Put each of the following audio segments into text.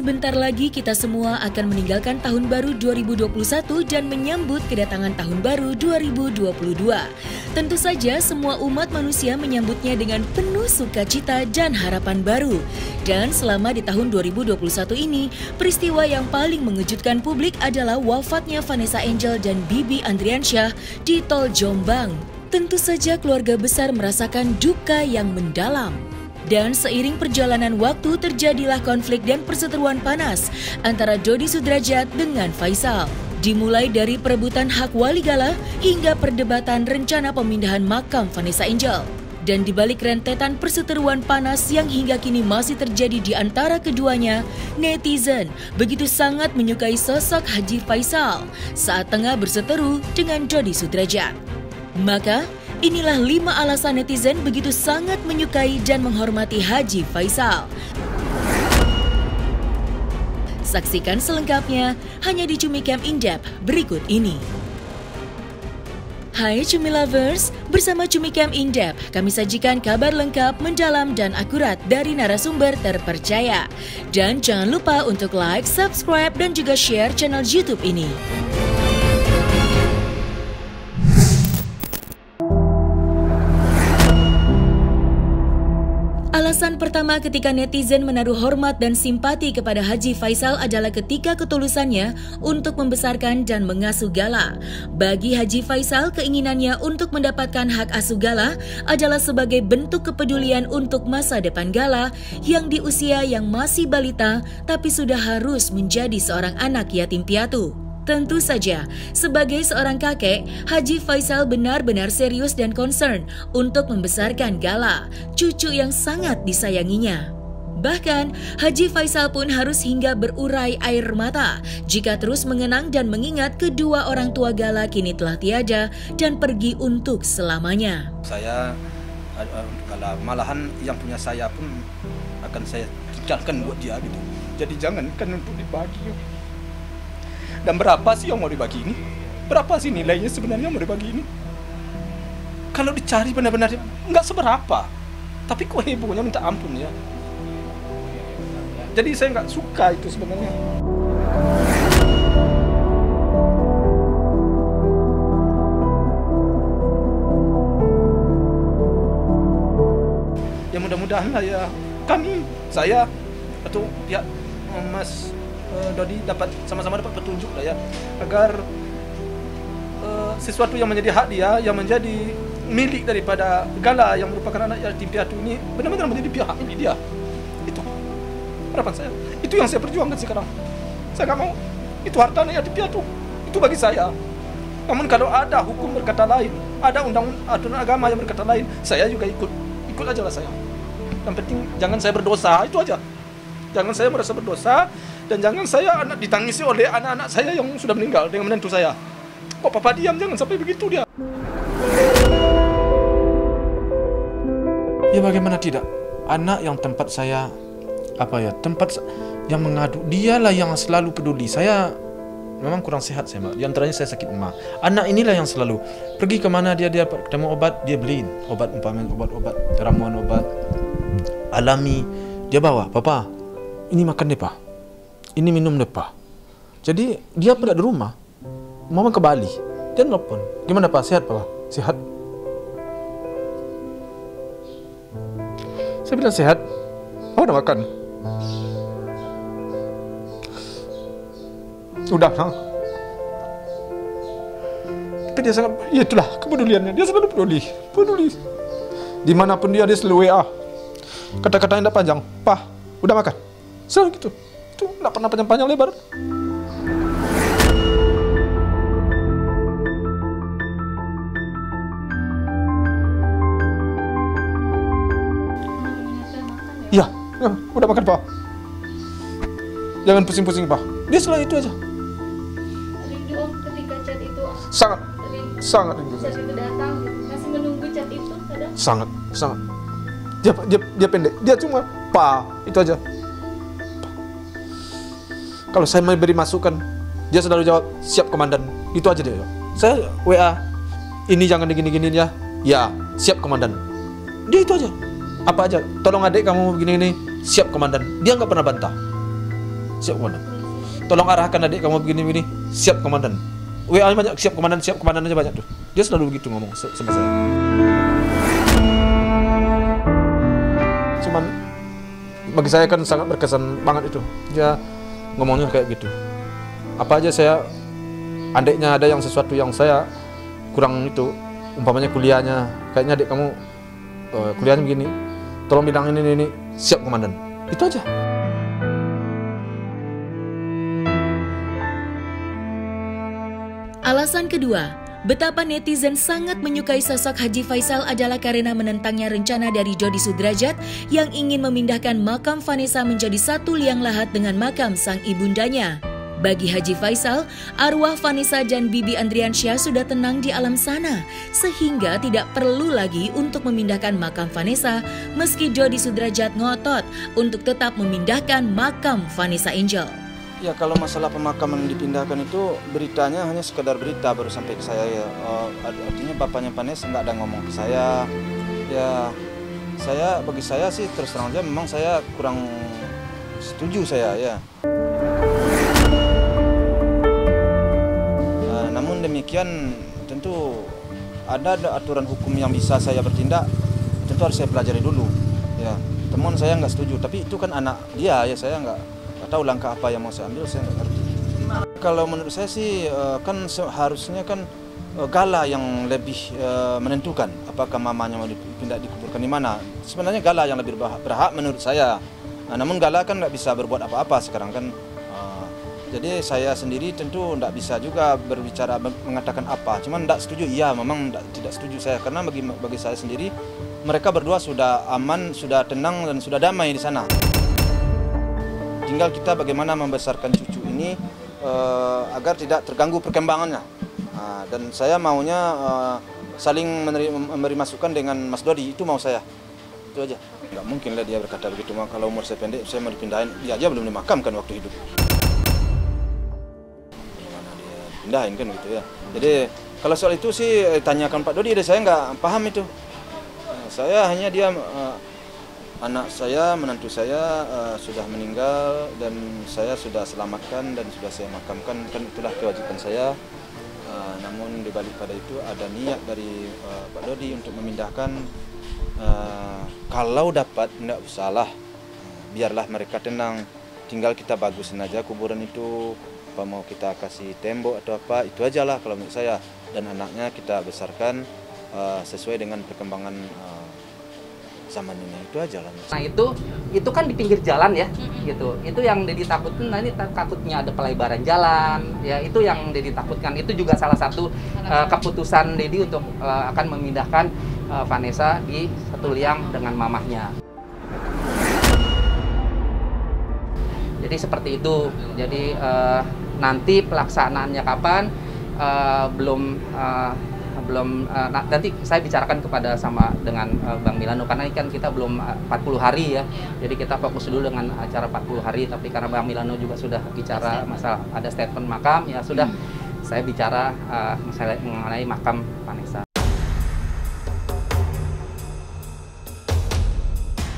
sebentar lagi kita semua akan meninggalkan tahun baru 2021 dan menyambut kedatangan tahun baru 2022. Tentu saja semua umat manusia menyambutnya dengan penuh sukacita dan harapan baru. Dan selama di tahun 2021 ini, peristiwa yang paling mengejutkan publik adalah wafatnya Vanessa Angel dan Bibi Andriansyah di Tol Jombang. Tentu saja keluarga besar merasakan duka yang mendalam. Dan seiring perjalanan waktu terjadilah konflik dan perseteruan panas antara Dodi Sudrajat dengan Faisal. Dimulai dari perebutan hak wali gala hingga perdebatan rencana pemindahan makam Vanessa Angel. Dan dibalik rentetan perseteruan panas yang hingga kini masih terjadi di antara keduanya, netizen begitu sangat menyukai sosok Haji Faisal saat tengah berseteru dengan Dodi Sudrajat. Maka, inilah 5 alasan netizen begitu sangat menyukai dan menghormati Haji Faisal. Saksikan selengkapnya hanya di Cumi Camp In-Depth berikut ini. Hai Cumi Lovers, bersama Cumi Camp In-Depth kami sajikan kabar lengkap, mendalam dan akurat dari narasumber terpercaya. Dan jangan lupa untuk like, subscribe dan juga share channel YouTube ini. Alasan pertama ketika netizen menaruh hormat dan simpati kepada Haji Faisal adalah ketika ketulusannya untuk membesarkan dan mengasuh Gala. Bagi Haji Faisal, keinginannya untuk mendapatkan hak asuh Gala adalah sebagai bentuk kepedulian untuk masa depan Gala yang di usia yang masih balita tapi sudah harus menjadi seorang anak yatim piatu. Tentu saja, sebagai seorang kakek, Haji Faisal benar-benar serius dan concern untuk membesarkan Gala, cucu yang sangat disayanginya. Bahkan, Haji Faisal pun harus hingga berurai air mata jika terus mengenang dan mengingat kedua orang tua Gala kini telah tiada dan pergi untuk selamanya. Saya, Gala, malahan yang punya saya pun akan saya tinggalkan buat dia gitu. Jadi jangankan untuk dibagi. Dan berapa sih yang mau dibagi ini? Berapa sih nilainya sebenarnya mau dibagi ini? Kalau dicari benar-benar nggak seberapa. Tapi kok hebohnya minta ampun ya. Jadi saya nggak suka itu sebenarnya. Ya mudah-mudahan lah ya kami, saya atau pihak Mas Dodi dapat sama-sama dapat petunjuk lah ya, agar sesuatu yang menjadi hak dia, yang menjadi milik daripada Gala yang merupakan anak yatim piatu ini benar-benar menjadi pihak milik dia. Itu harapan saya, itu yang saya perjuangkan sekarang. Saya nggak mau itu harta anak yatim piatu, itu bagi saya. Namun kalau ada hukum berkata lain, ada undang-undang agama yang berkata lain, saya juga ikut aja lah saya. Yang penting jangan saya berdosa, itu aja. Jangan saya merasa berdosa. Dan jangan saya ditangisi oleh anak-anak saya yang sudah meninggal dengan menantu saya. Kok papa diam, jangan sampai begitu dia. Ya bagaimana tidak? Anak yang tempat saya, tempat yang mengadu, dialah yang selalu peduli. Saya memang kurang sehat saya, Mbak. Di antaranya saya sakit emah. Anak inilah yang selalu pergi kemana dia ketemu obat, dia beliin obat, umpamanya obat ramuan obat alami, dia bawa. Papa, ini makan deh Pak. Ini minum deh Pak. Jadi dia tidak di rumah. Mama ke Bali. Dia nelfon. Gimana Pak? Sehat Pak? Sehat. Saya bilang sehat. Oh udah makan. Udah. Tapi dia sangat, ya itulah kepeduliannya. Dia selalu peduli. Dimanapun dia selalu WA. Kata-katanya tidak panjang. Pak, udah makan. Selalu gitu. Itu nggak pernah panjang-panjang lebar. Iya, udah makan Pak. Jangan pusing-pusing Pak. Dia selalu itu aja. Rindu Om ketika chat itu. Sangat rindu. Chat itu datang, masih menunggu chat itu kadang. Sangat. Dia pendek. Dia cuma Pak, itu aja. Kalau saya mau beri masukan, dia selalu jawab, siap komandan. Itu aja dia. Saya WA, ini jangan gini-gini ya. Ya, siap komandan. Dia itu aja. Apa aja, tolong adik kamu begini-gini, siap komandan. Dia nggak pernah bantah. siap komandan. Tolong arahkan adik kamu begini-begini, siap komandan. WA banyak, siap komandan aja banyak tuh. Dia selalu begitu ngomong sama saya. Cuman bagi saya kan sangat berkesan banget itu. Dia ngomongnya kayak gitu. Apa aja saya, adiknya ada yang sesuatu yang saya kurang itu, umpamanya kuliahnya, kayaknya adik kamu kuliahnya begini, tolong bilang ini, siap komandan. Itu aja. Alasan kedua, betapa netizen sangat menyukai sosok Haji Faisal adalah karena menentangnya rencana dari Dodi Sudrajat yang ingin memindahkan makam Vanessa menjadi satu liang lahat dengan makam sang ibundanya. Bagi Haji Faisal, arwah Vanessa dan Bibi Andriansyah sudah tenang di alam sana, sehingga tidak perlu lagi untuk memindahkan makam Vanessa, meski Dodi Sudrajat ngotot untuk tetap memindahkan makam Vanessa Angel. Ya, kalau masalah pemakaman dipindahkan itu beritanya hanya sekedar berita baru sampai ke saya ya. Artinya bapaknya Vanessa nggak ada ngomong ke saya. Ya, bagi saya sih terus terang aja memang saya kurang setuju saya ya. Namun demikian tentu ada aturan hukum yang bisa saya bertindak, tentu harus saya pelajari dulu. Ya, teman saya nggak setuju, tapi itu kan anak dia ya, saya nggak tahu langkah apa yang mau saya ambil, saya nggak ngerti. Kalau menurut saya sih kan seharusnya kan Gala yang lebih menentukan apakah mamanya mau dikuburkan di mana. Sebenarnya Gala yang lebih berhak menurut saya. Namun Gala kan nggak bisa berbuat apa-apa sekarang kan. Jadi saya sendiri tentu tidak bisa juga berbicara mengatakan apa. Cuman tidak setuju, iya memang tidak setuju saya, karena bagi saya sendiri mereka berdua sudah aman, sudah tenang dan sudah damai di sana. Tinggal kita bagaimana membesarkan cucu ini agar tidak terganggu perkembangannya. Dan saya maunya saling memberi masukan dengan Mas Dodi, itu mau saya. Itu aja. Nggak mungkin lah dia berkata begitu. Kalau umur saya pendek, saya mau dipindahin, dia aja belum dimakamkan waktu hidup. Gimana dia pindahin kan gitu ya. Jadi kalau soal itu sih tanyakan Pak Dodi, saya nggak paham itu. Saya hanya dia... Anak saya, menantu saya sudah meninggal dan saya sudah selamatkan dan sudah saya makamkan, kan itulah kewajiban saya. Namun dibalik pada itu ada niat dari Pak Dodi untuk memindahkan. Kalau dapat, tidak usahlah, biarlah mereka tenang. Tinggal kita bagusin aja kuburan itu, apa mau kita kasih tembok atau apa, itu aja lah kalau menurut saya. Dan anaknya kita besarkan sesuai dengan perkembangan zaman ini, itu aja lah. Nah itu kan di pinggir jalan ya, gitu. Itu yang Dedi takutin. Nah ini takutnya ada pelebaran jalan, ya itu yang Dedi takutkan. Itu juga salah satu keputusan Dedi untuk akan memindahkan Vanessa di satu liang dengan mamahnya. Jadi seperti itu. Jadi nanti pelaksanaannya kapan nanti saya bicarakan dengan Bang Milano, karena ini kan kita belum 40 hari ya, jadi kita fokus dulu dengan acara 40 hari, tapi karena Bang Milano juga sudah bicara masalah ada statement makam, ya sudah saya bicara masalah mengenai makam Vanessa.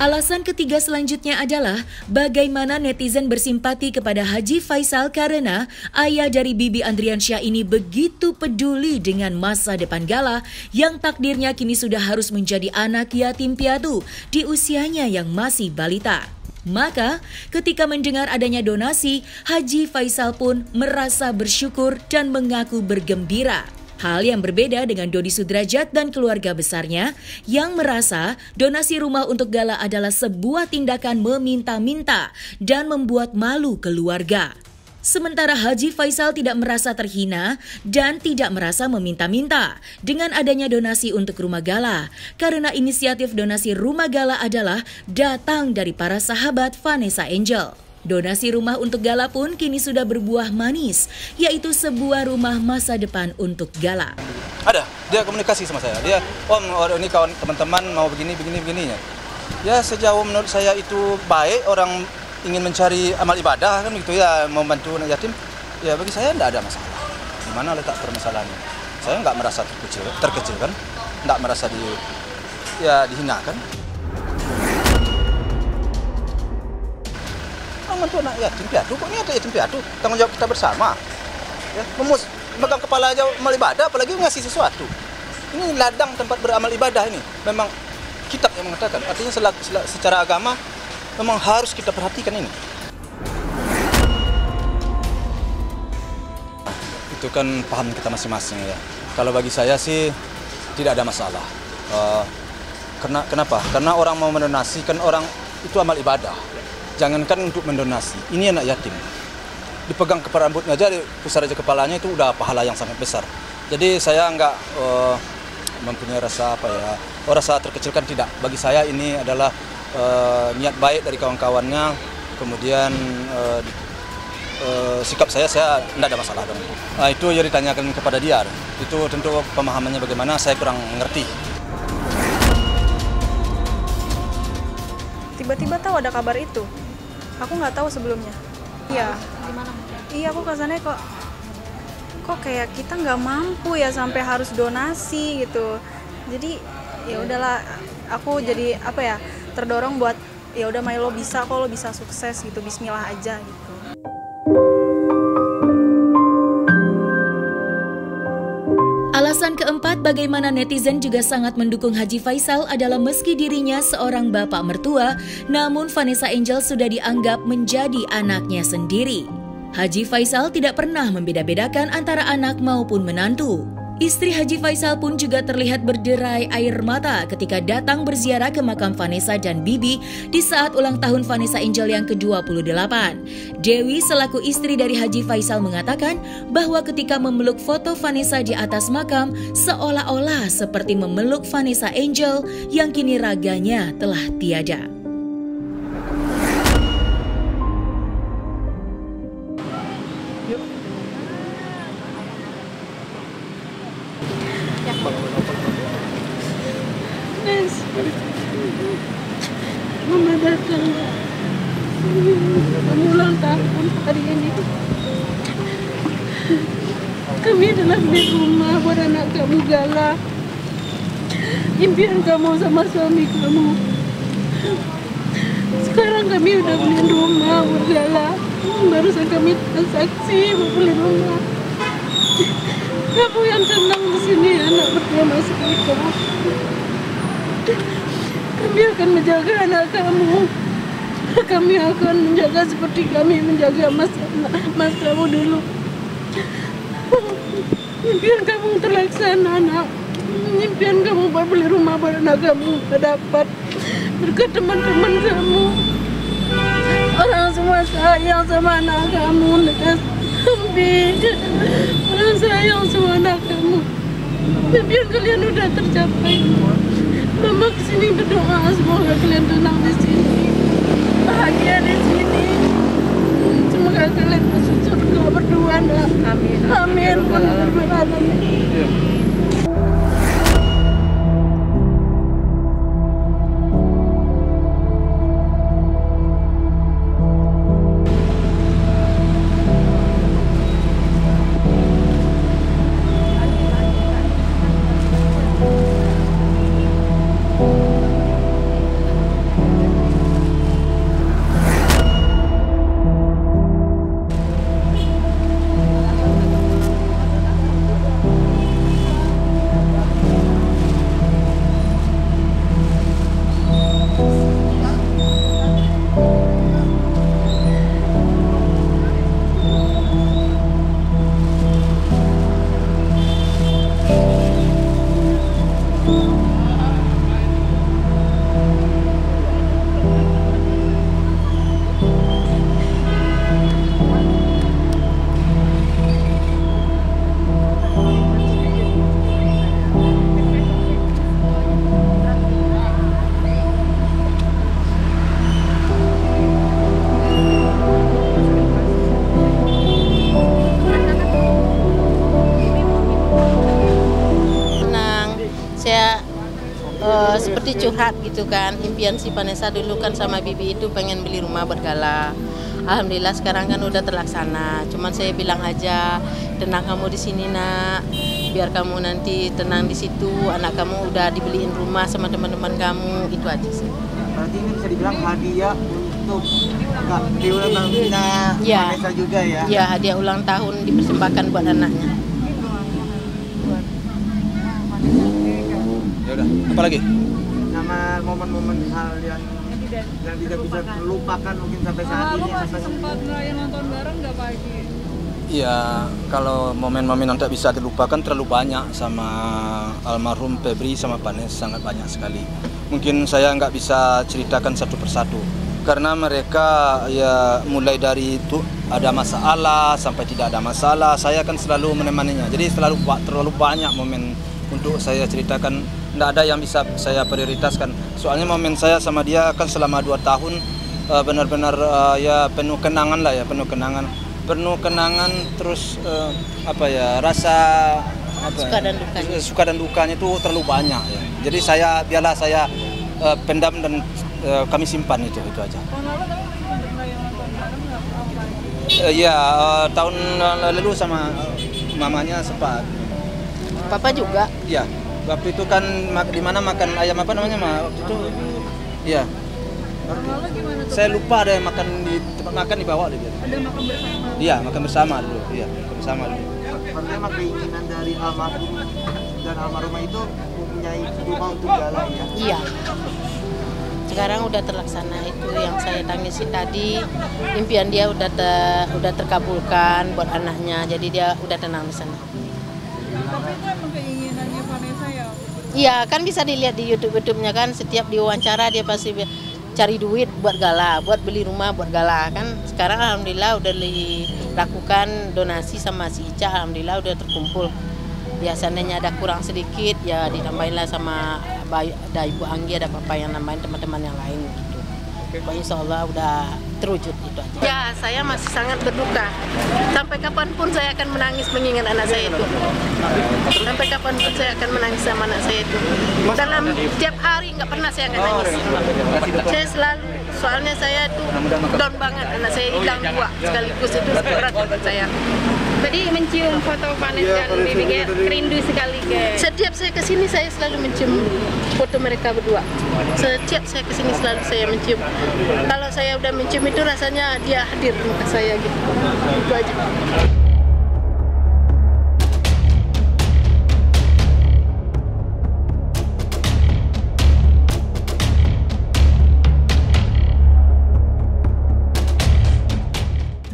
Alasan ketiga selanjutnya adalah bagaimana netizen bersimpati kepada Haji Faisal karena ayah dari Bibi Andriansyah ini begitu peduli dengan masa depan Gala yang takdirnya kini sudah harus menjadi anak yatim piatu di usianya yang masih balita. Maka ketika mendengar adanya donasi, Haji Faisal pun merasa bersyukur dan mengaku bergembira. Hal yang berbeda dengan Dodi Sudrajat dan keluarga besarnya yang merasa donasi rumah untuk Gala adalah sebuah tindakan meminta-minta dan membuat malu keluarga. Sementara Haji Faisal tidak merasa terhina dan tidak merasa meminta-minta dengan adanya donasi untuk rumah Gala, karena inisiatif donasi rumah Gala adalah datang dari para sahabat Vanessa Angel. Donasi rumah untuk Gala pun kini sudah berbuah manis, yaitu sebuah rumah masa depan untuk Gala. Ada, dia komunikasi sama saya. Dia, Om, ini kawan teman-teman mau begininya. Ya sejauh menurut saya itu baik, orang ingin mencari amal ibadah kan gitu ya, mau bantu anak yatim. Ya bagi saya tidak ada masalah. Di mana letak permasalahannya? Saya nggak merasa terkecil kan, nggak merasa dihinakan. membantu anak yatim piatu. Kok ini ada yatim piatu? Tanggung jawab kita bersama. Ya, memegang kepala aja amal ibadah, apalagi ngasih sesuatu. Ini ladang tempat beramal ibadah ini. Memang kitab yang mengatakan. Artinya secara agama memang harus kita perhatikan ini. Itu kan paham kita masing-masing ya. Kalau bagi saya sih tidak ada masalah. Kenapa? Karena orang mau mendonasi kan orang itu amal ibadah. Jangankan untuk mendonasi. Ini anak yatim. Dipegang kepala rambutnya aja, pusar aja kepalanya itu udah pahala yang sangat besar. Jadi saya nggak mempunyai rasa rasa terkecilkan, tidak. Bagi saya ini adalah niat baik dari kawan-kawannya. Kemudian sikap saya tidak ada masalah dengan itu. Itu yang ditanyakan kepada dia. Itu tentu pemahamannya bagaimana saya kurang mengerti. Tiba-tiba tahu ada kabar itu. Aku nggak tahu sebelumnya. Iya. Gimana? Iya, aku kesannya kok kayak kita nggak mampu ya sampai harus donasi gitu. Jadi ya udahlah, aku jadi terdorong buat ya udah Mai, lo bisa kok, lo bisa sukses gitu. Bismillah aja gitu. Alasan keempat bagaimana netizen juga sangat mendukung Haji Faisal adalah meski dirinya seorang bapak mertua, namun Vanessa Angel sudah dianggap menjadi anaknya sendiri. Haji Faisal tidak pernah membeda-bedakan antara anak maupun menantu. Istri Haji Faisal pun juga terlihat berderai air mata ketika datang berziarah ke makam Vanessa dan Bibi di saat ulang tahun Vanessa Angel yang ke-28. Dewi selaku istri dari Haji Faisal mengatakan bahwa ketika memeluk foto Vanessa di atas makam, seolah-olah seperti memeluk Vanessa Angel yang kini raganya telah tiada. Mama datang ulang tahun hari ini. Kami adalah beli rumah buat anak kamu Gala. Impian kamu sama suami kamu. Sekarang kami udah beli rumah buat Gala. Barusan kami transaksi mau beli rumah. Kamu yang tenang di sini, anak bernama Sita. Kami akan menjaga anak kamu. Kami akan menjaga seperti kami menjaga mas kamu dulu. Impian kamu terlaksana, anak. Impian kamu buat beli rumah buat anak kamu dapat. Berkat teman-teman kamu. Orang semua sayang sama anak kamu. Orang sayang sama anak kamu. Impian kalian udah tercapai. Mama kesini berdoa semoga kalian tenang di sini, bahagia di sini. Semoga kalian masuk surga berdua, nak. Amin. Amin. Amin. Seperti curhat gitu kan, impian si Vanessa dulu kan sama Bibi itu pengen beli rumah buat Gala. Alhamdulillah sekarang kan udah terlaksana. Cuman saya bilang aja, tenang kamu di sini nak, biar kamu nanti tenang di situ. Anak kamu udah dibeliin rumah sama teman-teman kamu, itu aja sih. Berarti ini bisa dibilang hadiah untuk di ulang tahunnya Vanessa juga ya? Ya, hadiah ulang tahun dipersembahkan buat anaknya. Ya udah, apa lagi? Sama momen-momen hal yang tidak bisa terlupakan mungkin sampai saat ini. Masih sempat ngerayain nonton bareng nggak pagi? Iya, kalau momen-momen yang tak bisa dilupakan terlalu banyak sama almarhum Febri sama Panes, sangat banyak sekali. Mungkin saya nggak bisa ceritakan satu persatu karena mereka ya mulai dari itu ada masalah sampai tidak ada masalah, saya kan selalu menemaninya. Jadi terlalu banyak momen untuk saya ceritakan, nggak ada yang bisa saya prioritaskan. Soalnya momen saya sama dia kan selama 2 tahun benar-benar ya penuh kenangan lah ya, penuh kenangan terus rasa suka dan dukanya itu terlalu banyak ya. Jadi biarlah saya pendam dan kami simpan itu aja. Iya, tahun lalu sama mamanya sempat. Papa juga? Iya, waktu itu kan di mana makan ayam apa namanya waktu itu? Iya. Saya lupa ada yang makan di tempat makan di bawah dia. Ada makan bersama? Iya, makan bersama dulu. Iya, makan bersama dulu. Pertama keinginan dari almarhum dan almarhumah itu mempunyai rumah untuk jalan ya? Iya. Sekarang udah terlaksana, itu yang saya tangisin tadi. Impian dia udah terkabulkan buat anaknya, jadi dia udah tenang di sana. Tapi itu emang keinginannya Vanessa ya? Iya, kan bisa dilihat di YouTube-nya kan, setiap diwawancara dia pasti cari duit buat gala, buat beli rumah, buat gala kan. Sekarang alhamdulillah udah dilakukan donasi sama si Ica, alhamdulillah udah terkumpul. Biasanya ada kurang sedikit ya ditambahin lah sama ada Ibu Anggi, ada Papa yang nambahin teman-teman yang lain gitu. Pokoknya insya Allah udah terwujud itu aja. Ya, saya masih sangat berduka. Sampai kapanpun saya akan menangis mengingat anak saya itu. Sampai kapanpun saya akan menangis sama anak saya itu. Dalam tiap hari nggak pernah saya nggak nangis. Saya selalu, soalnya saya itu down banget. Anak saya hilang 2 sekaligus, itu berat buat saya. Jadi mencium foto Vanessa dan Bibi kayak rindu sekali ke. Setiap saya kesini saya selalu mencium foto mereka berdua. Setiap saya kesini selalu saya mencium. Kalau saya udah mencium itu rasanya dia hadir di muka saya gitu. Itu aja.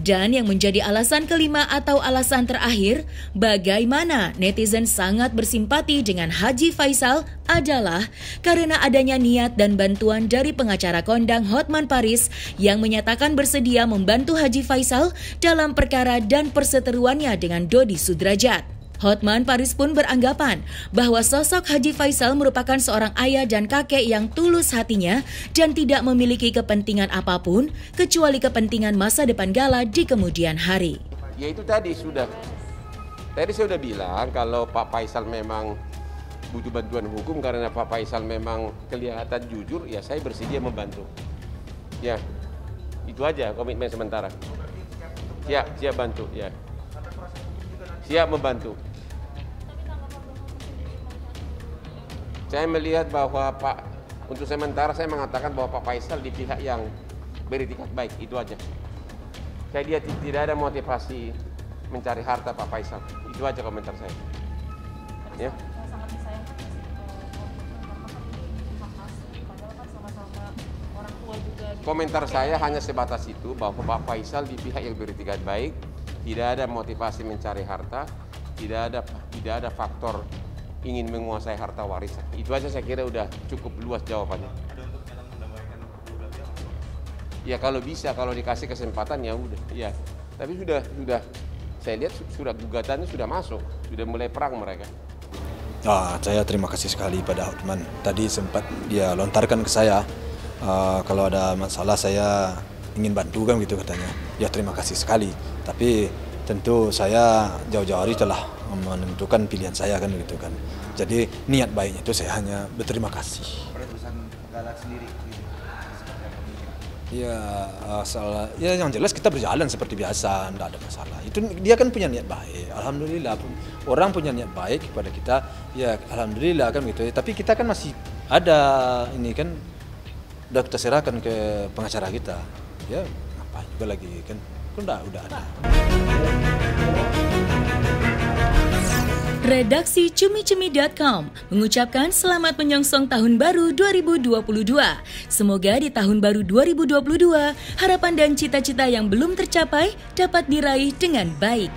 Dan yang menjadi alasan kelima atau alasan terakhir, bagaimana netizen sangat bersimpati dengan Haji Faisal adalah karena adanya niat dan bantuan dari pengacara kondang Hotman Paris yang menyatakan bersedia membantu Haji Faisal dalam perkara dan perseteruannya dengan Dodi Sudrajat. Hotman Paris pun beranggapan bahwa sosok Haji Faisal merupakan seorang ayah dan kakek yang tulus hatinya dan tidak memiliki kepentingan apapun kecuali kepentingan masa depan Gala di kemudian hari. Ya itu tadi saya sudah bilang kalau Pak Faisal memang butuh bantuan hukum karena Pak Faisal memang kelihatan jujur, ya saya bersedia membantu. Ya, itu aja komitmen sementara. Siap bantu, ya. Siap membantu. Saya melihat bahwa untuk sementara saya mengatakan bahwa Pak Faisal di pihak yang beretikat baik, itu aja. Saya lihat tidak ada motivasi mencari harta Pak Faisal, itu aja komentar saya. Ya. Komentar saya hanya sebatas itu, bahwa Pak Faisal di pihak yang beretikat baik, tidak ada motivasi mencari harta, tidak ada faktor ingin menguasai harta warisan. Itu aja saya kira udah cukup luas jawabannya. Ya kalau bisa, kalau dikasih kesempatan ya udah. Ya, tapi sudah saya lihat surat gugatannya sudah masuk, sudah mulai perang mereka. Saya terima kasih sekali pada Hotman. Tadi sempat dia lontarkan ke saya, kalau ada masalah saya ingin bantu kan gitu katanya. Ya terima kasih sekali. Tapi tentu saya jauh-jauh hari telah menentukan pilihan saya kan gitu kan. Jadi niat baiknya itu saya hanya berterima kasih. Perusahaan Gala sendiri ya yang jelas kita berjalan seperti biasa, tidak ada masalah. Itu dia kan punya niat baik. Alhamdulillah orang punya niat baik kepada kita. Ya alhamdulillah kan gitu. Tapi kita kan masih ada ini kan udah kita serahkan ke pengacara kita. Ya apa juga lagi kan udah ada. Redaksi Cumi-Cumi.com mengucapkan selamat menyongsong tahun baru 2022. Semoga di tahun baru 2022, harapan dan cita-cita yang belum tercapai dapat diraih dengan baik.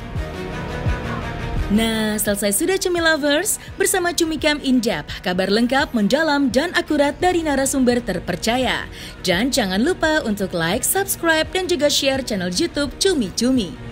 Nah, selesai sudah Cumi Lovers, bersama Cumi Camp In-Depth, kabar lengkap, mendalam, dan akurat dari narasumber terpercaya. Dan jangan lupa untuk like, subscribe, dan juga share channel YouTube Cumi-Cumi.